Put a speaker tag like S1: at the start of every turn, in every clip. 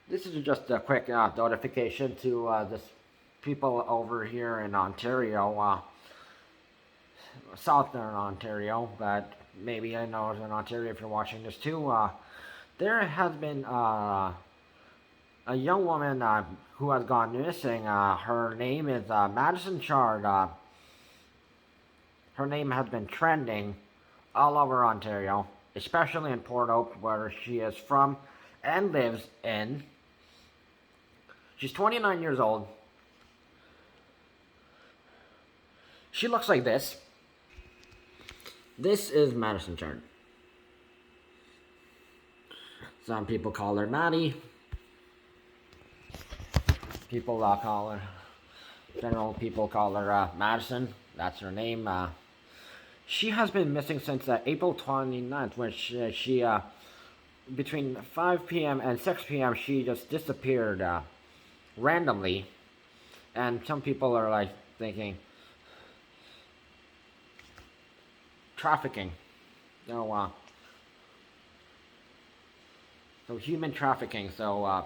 S1: This is just a quick notification to this people over here in Ontario, southern Ontario, but maybe in northern Ontario if you're watching this too. There has been a young woman who has gone missing. Her name is Madison Chard. Her name has been trending all over Ontario, especially in Port Hope, where she is from and lives in. She's 29 years old. She looks like this. This is Madison Chard. Some people call her Maddie. People call her, general people call her Madison. That's her name. She has been missing since April 29th, when she between 5 p.m. and 6 p.m. she just disappeared randomly. And some people are like thinking trafficking. So human trafficking. So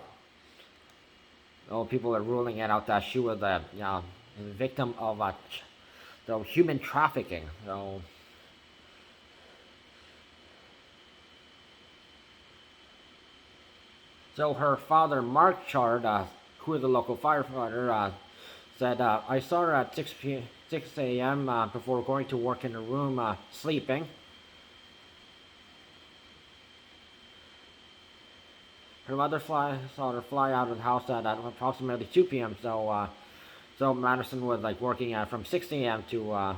S1: people are ruling it out that she was a victim of human trafficking. So her father, Mark Chard, who is a local firefighter, said, I saw her at 6 a.m. Before going to work in her room, sleeping. Her mother saw her fly out of the house at approximately 2 p.m. So Madison was like working from 6 a.m. to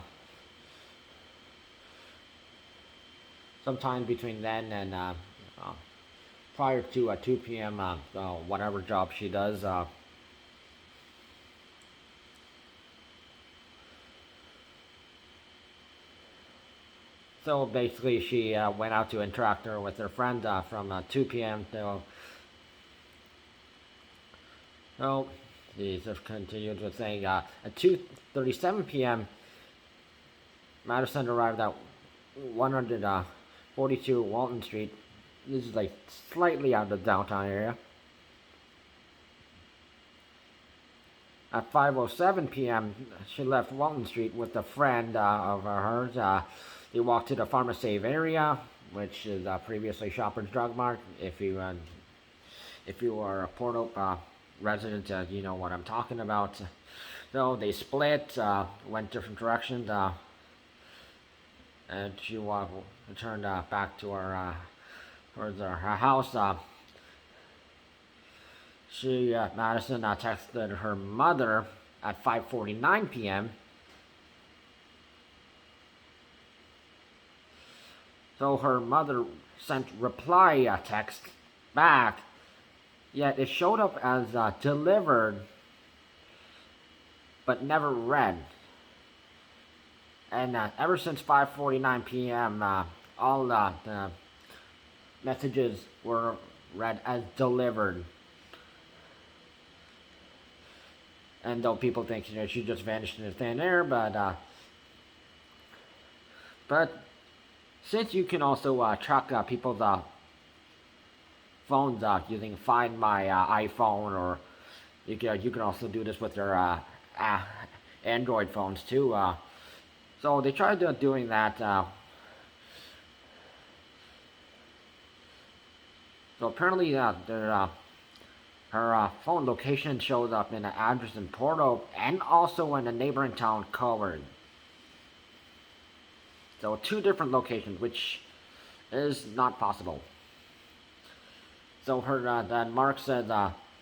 S1: sometime between then and prior to 2 p.m. Whatever job she does. So basically, she went out to interact with her friend from 2 p.m. to. So he just continued with saying at 2:37 p.m. Madison arrived at 142 Walton Street. This is like slightly out of the downtown area. At 5:07 p.m., she left Walton Street with a friend of hers. They walked to the Pharmasave area, which is previously Shoppers Drug Mart. If you are a Port Hope resident, you know what I'm talking about. So they split, went different directions, and she returned back to towards her house. Madison texted her mother at 5:49 p.m. So her mother sent reply text back, yet it showed up as delivered, but never read. And ever since 5:49 p.m., all the messages were read as delivered. And though people think she just vanished in thin air, but since you can also track people's phones using Find My iPhone, or you can also do this with your Android phones too. So they tried doing that. So apparently, her phone location shows up in an address in Port Hope and also in the neighboring town Cobourg. So 2 different locations, which is not possible. So her dad Mark said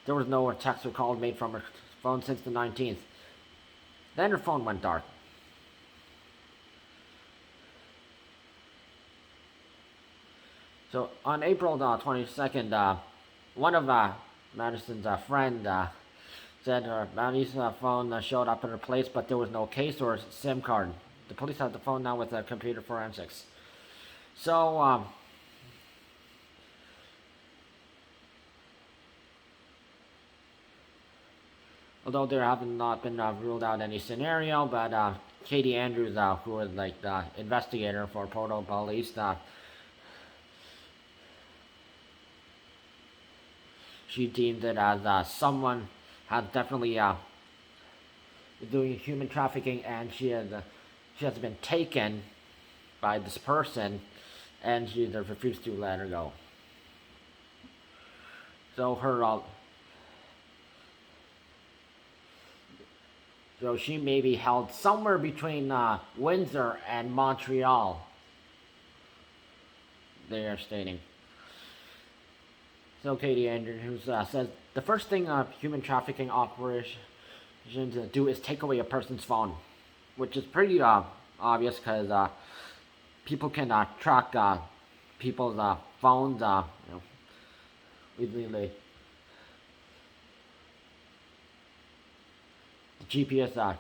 S1: there was no text or call made from her phone since the 19th. Then her phone went dark. So on April 22nd, one of Madison's friend said her Maddie's phone showed up at her place, but there was no case or SIM card. The police have the phone now with computer forensics. So although there have not been ruled out any scenario, but Katie Andrews, who is like the investigator for Port Hope Police, she deemed it as someone has definitely doing human trafficking, and she has been taken by this person, and she refused to let her go. So so she may be held somewhere between Windsor and Montreal. They are stating. So Katie Andrews says the first thing human trafficking operations do is take away a person's phone, which is pretty obvious because people can track people's phones easily. The GPS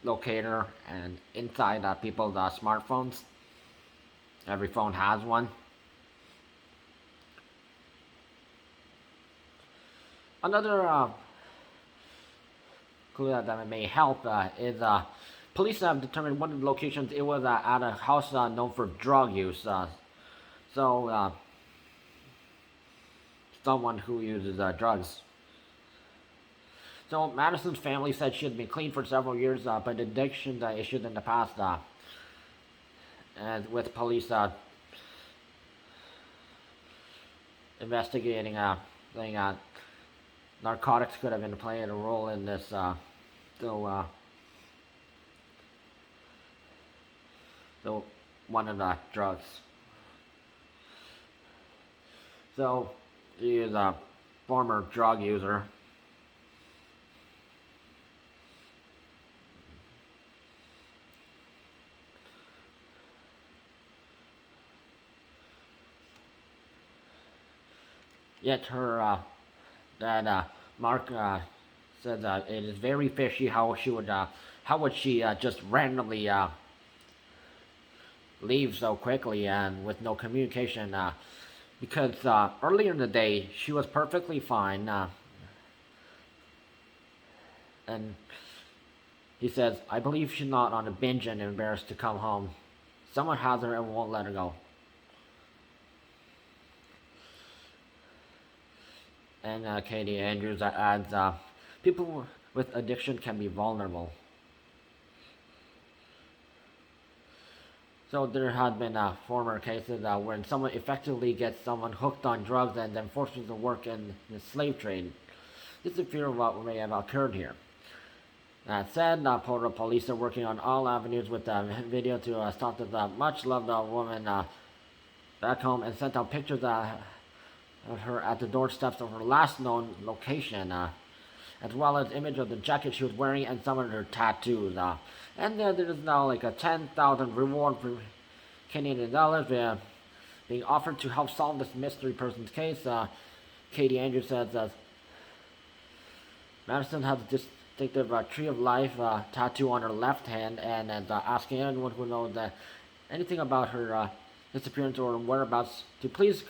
S1: locator and inside people's smartphones. Every phone has one. Another clue that may help is police have determined one of the locations it was at a house known for drug use. So someone who uses drugs. So Madison's family said she had been clean for several years, but addictions issues in the past, and with police investigating, saying narcotics could have been playing a role in this. So one of the drugs. So he is a former drug user. Yet her that Mark said it is very fishy how would she just randomly leave so quickly and with no communication because earlier in the day she was perfectly fine and he says I believe she's not on a binge and embarrassed to come home. Someone has her and won't let her go. And Katie Andrews adds, people with addiction can be vulnerable. So there have been former cases when someone effectively gets someone hooked on drugs and then forces to work in the slave trade. This is a fear of what may have occurred here. That said, Portland police are working on all avenues with the video to stop this much-loved woman back home and sent out pictures of her at the doorsteps of her last known location, as well as image of the jacket she was wearing and some of her tattoos. And there is now like a 10,000 reward for Canadian dollars being offered to help solve this mystery person's case. Katie Andrews says Madison has a distinctive Tree of Life tattoo on her left hand and is asking anyone who knows anything about her disappearance or whereabouts to please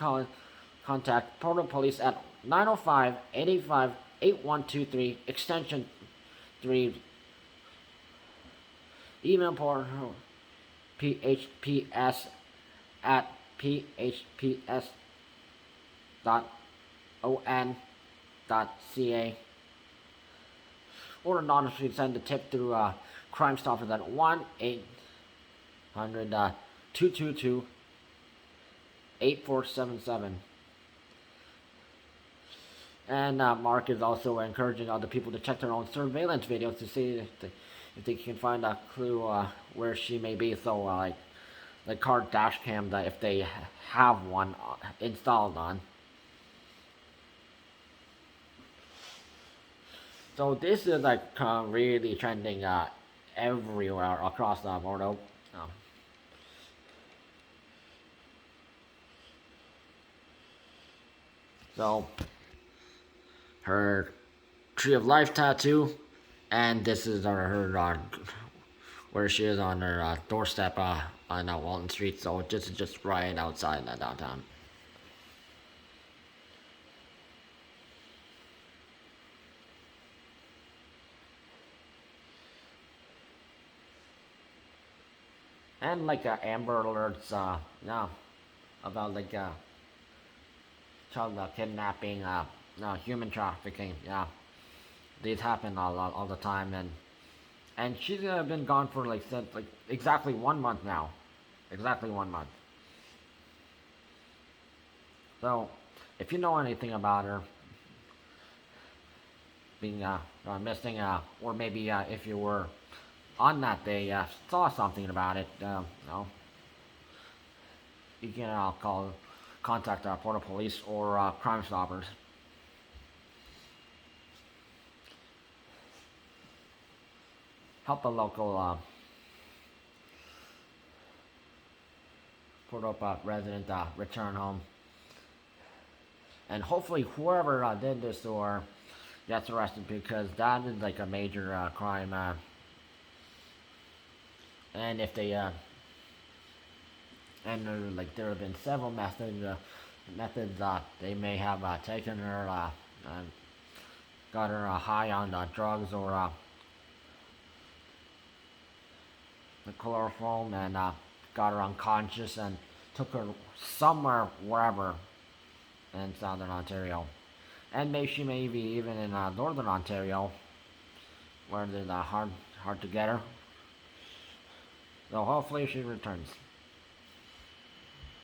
S1: contact Portland Police at 905-885-8123, extension 3. Email Portland phps at phps.on.ca, or anonymously send a tip through Crime Stoppers at 1-800-222-8477. And Mark is also encouraging other people to check their own surveillance videos to see if they can find a clue where she may be. So like the car dash cam, that if they have one installed on. So this is like really trending everywhere across the board. So her Tree of Life tattoo, and this is her where she is on her doorstep on Walton Street. So just right outside downtown. And like Amber Alerts, about like child kidnapping human trafficking. Yeah, these happen all the time, and she's been gone for like since like exactly 1 month now, exactly 1 month. So, if you know anything about her being missing, or maybe if you were on that day saw something about it, you can contact Portal Police or Crime Stoppers. Help the local Portal resident return home, and hopefully whoever did this to her gets arrested because that is like a major crime. And if they and like there have been several methods they may have taken her, got her high on drugs or the chloroform, and got her unconscious and took her somewhere, wherever in southern Ontario, and maybe she may be even in northern Ontario where it's hard to get her. So hopefully she returns.